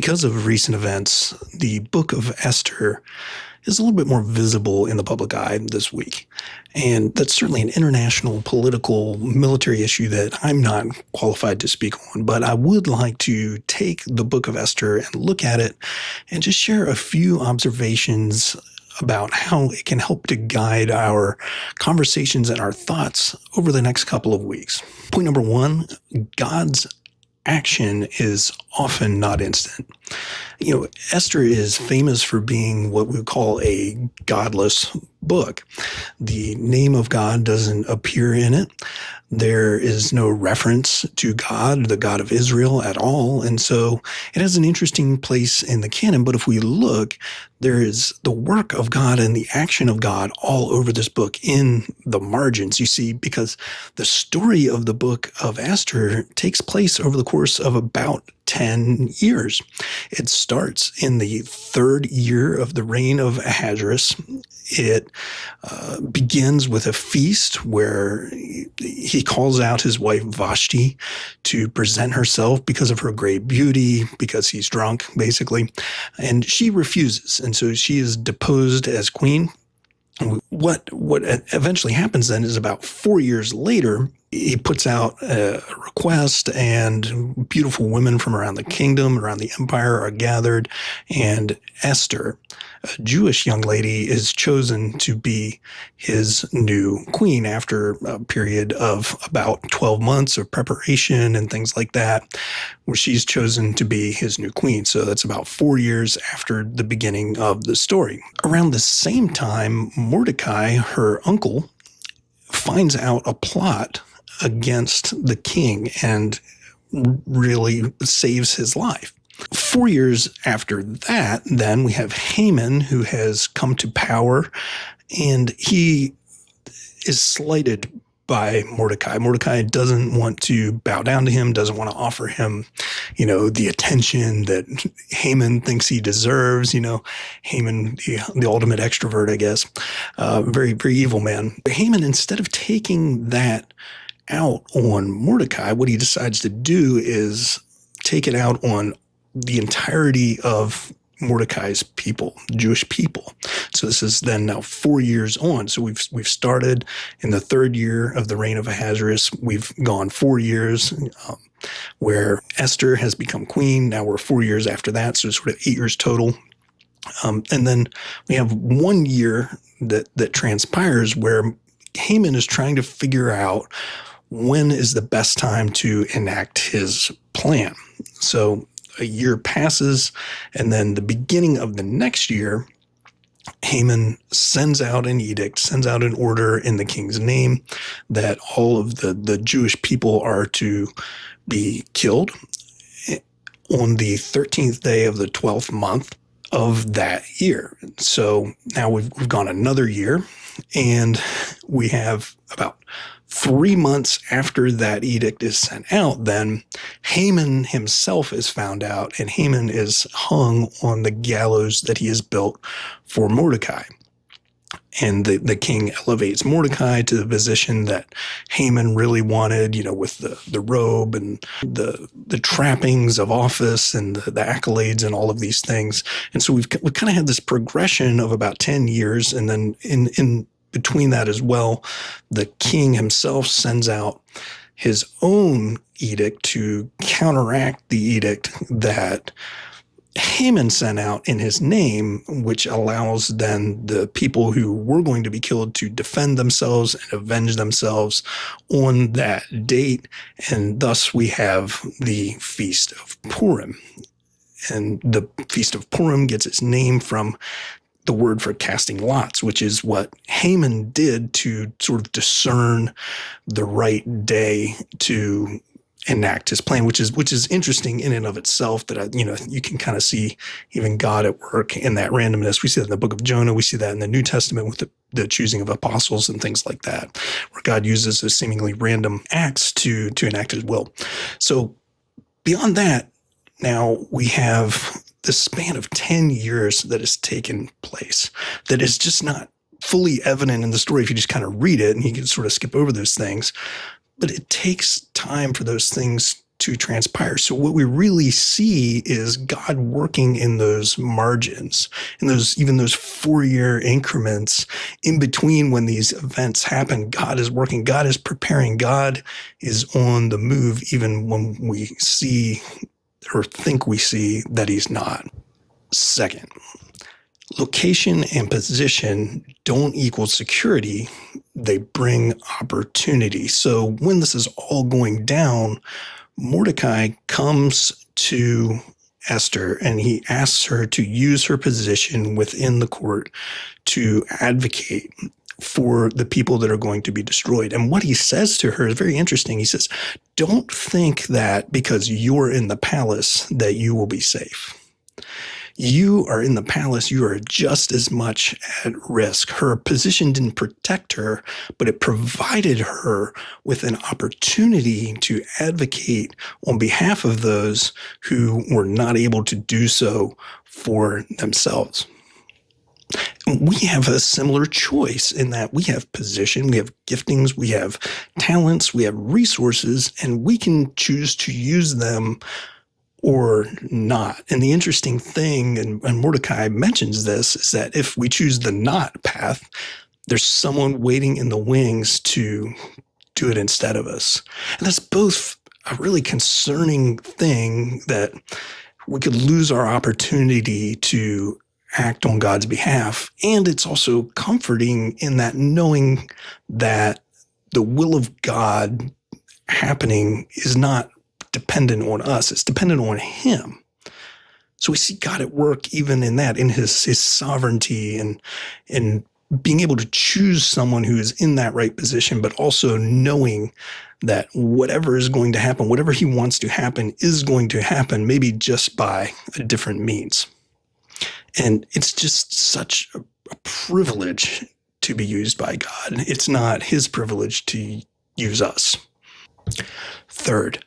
Because of recent events, the Book of Esther is a little bit more visible in the public eye this week. And that's certainly an international political military issue that I'm not qualified to speak on, but I would like to take the Book of Esther and look at it and just share a few observations about how it can help to guide our conversations and our thoughts over the next couple of weeks. Point number one, God's action is often not instant. Esther is famous for being what we call a godless book. The name of God doesn't appear in it. There is no reference to God, the God of Israel, at all. And so it has an interesting place in the canon. But if we look, there is the work of God and the action of God all over this book in the margins, you see, because the story of the Book of Esther takes place over the course of about 10 years. It starts in the third year of the reign of Ahasuerus. It begins with a feast where he calls out his wife Vashti to present herself because of her great beauty, because he's drunk, basically. And she refuses. And so she is deposed as queen. What eventually happens then is about 4 years later, he puts out a request, and beautiful women from around the kingdom, around the empire, are gathered, and Esther, a Jewish young lady, is chosen to be his new queen after a period of about 12 months of preparation and things like that, where she's chosen to be his new queen. So that's about 4 years after the beginning of the story. Around the same time, Mordecai, her uncle, finds out a plot against the king and really saves his life. 4 years after that, then we have Haman, who has come to power, and he is slighted by Mordecai. Mordecai doesn't want to bow down to him, doesn't want to offer him, the attention that Haman thinks he deserves. Haman, the ultimate extrovert, I guess. Very, very evil man. But Haman, instead of taking that out on Mordecai, what he decides to do is take it out on the entirety of Mordecai's people, Jewish people. So this is then now 4 years on. So we've started in the third year of the reign of Ahasuerus. We've gone 4 years where Esther has become queen. Now we're 4 years after that, so sort of 8 years total. And then we have 1 year that transpires where Haman is trying to figure out when is the best time to enact his plan. So a year passes, and then the beginning of the next year, Haman sends out an edict, sends out an order in the king's name that all of the Jewish people are to be killed on the 13th day of the 12th month of that year. So now we've gone another year, and we have about 3 months after that edict is sent out, then Haman himself is found out, and Haman is hung on the gallows that he has built for Mordecai. And the king elevates Mordecai to the position that Haman really wanted, with the robe and the trappings of office and the accolades and all of these things. And so we've kind of had this progression of about 10 years, and then in between that as well, the king himself sends out his own edict to counteract the edict that Haman sent out in his name, which allows then the people who were going to be killed to defend themselves and avenge themselves on that date. And thus we have the Feast of Purim. And the Feast of Purim gets its name from the word for casting lots, which is what Haman did to sort of discern the right day to enact his plan, which is interesting in and of itself, that you can kind of see even God at work in that randomness. We see that in the book of Jonah. We see that in the New Testament with the choosing of apostles and things like that, where God uses those seemingly random acts to enact his will. So beyond that, now we have this span of 10 years that has taken place that is just not fully evident in the story if you just kind of read it, and you can sort of skip over those things. But it takes time for those things to transpire. So what we really see is God working in those margins, in those, even those 4-year increments in between when these events happen. God is working, God is preparing, God is on the move, even when we see or think we see that he's not. Second, location and position don't equal security. They bring opportunity. So when this is all going down, Mordecai comes to Esther and he asks her to use her position within the court to advocate for the people that are going to be destroyed. And what he says to her is very interesting. He says, don't think that because you're in the palace that you will be safe. You are in the palace, you are just as much at risk. Her position didn't protect her, but it provided her with an opportunity to advocate on behalf of those who were not able to do so for themselves. We have a similar choice in that we have position, we have giftings, we have talents, we have resources, and we can choose to use them or not. And the interesting thing, and Mordecai mentions this, is that if we choose the not path, there's someone waiting in the wings to do it instead of us. And that's both a really concerning thing, that we could lose our opportunity to act on God's behalf. And it's also comforting in that knowing that the will of God happening is not dependent on us, it's dependent on him. So we see God at work even in that, in his sovereignty, and being able to choose someone who is in that right position, but also knowing that whatever is going to happen, whatever he wants to happen, is going to happen, maybe just by a different means. And it's just such a privilege to be used by God. It's not his privilege to use us. Third,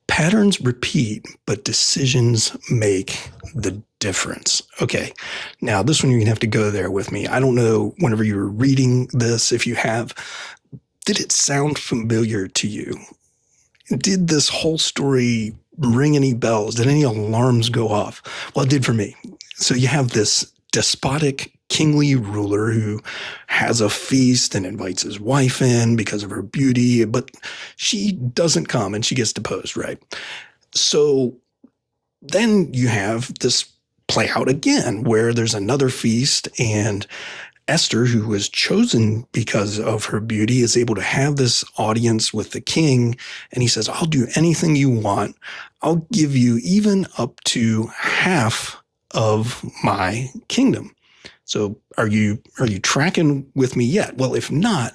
patterns repeat, but decisions make the difference. Okay, now this one you're going to have to go there with me. I don't know, whenever you were reading this, if you have, did it sound familiar to you? Did this whole story ring any bells? Did any alarms go off? Well, it did for me. So you have this despotic kingly ruler who has a feast and invites his wife in because of her beauty, but she doesn't come and she gets deposed, right? So then you have this play out again where there's another feast, and Esther, who was chosen because of her beauty, is able to have this audience with the king, and he says, I'll do anything you want. I'll give you even up to half of my kingdom. So are you tracking with me yet? Well, if not,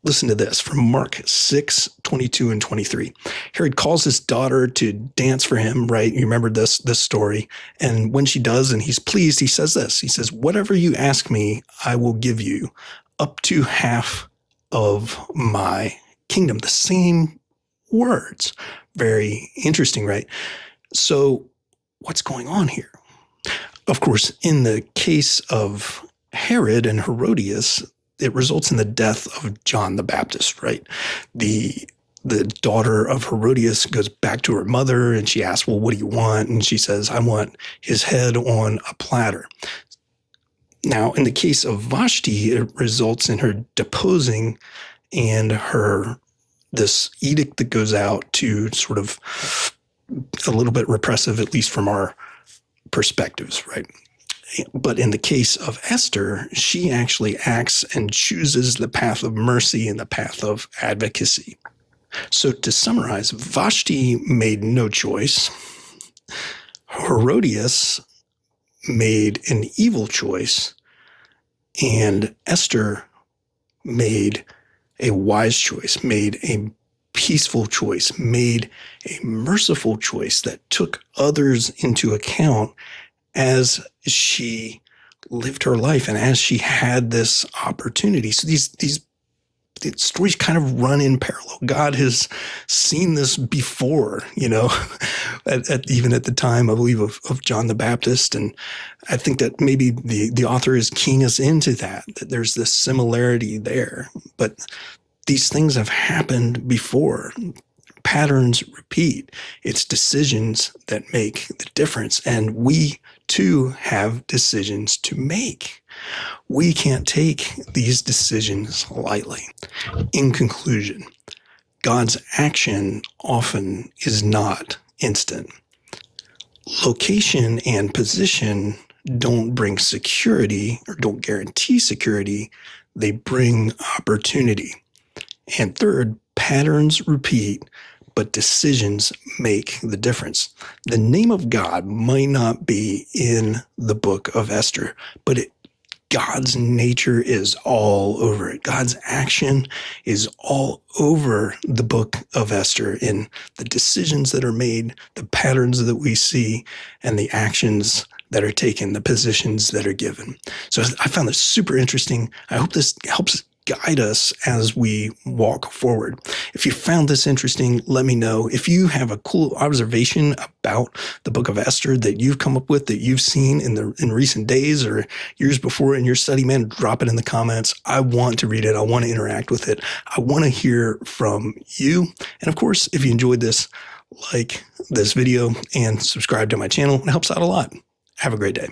listen to this from Mark 6:22 and 23. Herod calls his daughter to dance for him, right? You remember this story. And when she does and he's pleased, he says this. He says, whatever you ask me, I will give you up to half of my kingdom. The same words. Very interesting, right? So what's going on here? Of course, in the case of Herod and Herodias, it results in the death of John the Baptist, right? The daughter of Herodias goes back to her mother and she asks, well, what do you want? And she says, I want his head on a platter. Now, in the case of Vashti, it results in her deposing and this edict that goes out to sort of a little bit repressive, at least from our perspectives, right? But in the case of Esther, she actually acts and chooses the path of mercy and the path of advocacy. So to summarize, Vashti made no choice. Herodias made an evil choice. And Esther made a wise choice, made a peaceful choice, made a merciful choice that took others into account as she lived her life and as she had this opportunity. So these stories kind of run in parallel. God has seen this before, even at the time, I believe, of John the Baptist. And I think that maybe the author is keying us into that there's this similarity there. But these things have happened before. Patterns repeat. It's decisions that make the difference. And we too have decisions to make. We can't take these decisions lightly. In conclusion, God's action often is not instant. Location and position don't bring security or don't guarantee security. They bring opportunity. And third, patterns repeat, but decisions make the difference. The name of God might not be in the book of Esther, but God's nature is all over it. God's action is all over the book of Esther in the decisions that are made, the patterns that we see, and the actions that are taken, the positions that are given. So I found this super interesting. I hope this helps guide us as we walk forward. If you found this interesting, let me know. If you have a cool observation about the book of Esther that you've come up with, that you've seen in recent days or years before in your study, man, drop it in the comments. I want to read it. I want to interact with it. I want to hear from you. And of course, if you enjoyed this, like this video and subscribe to my channel. It helps out a lot. Have a great day.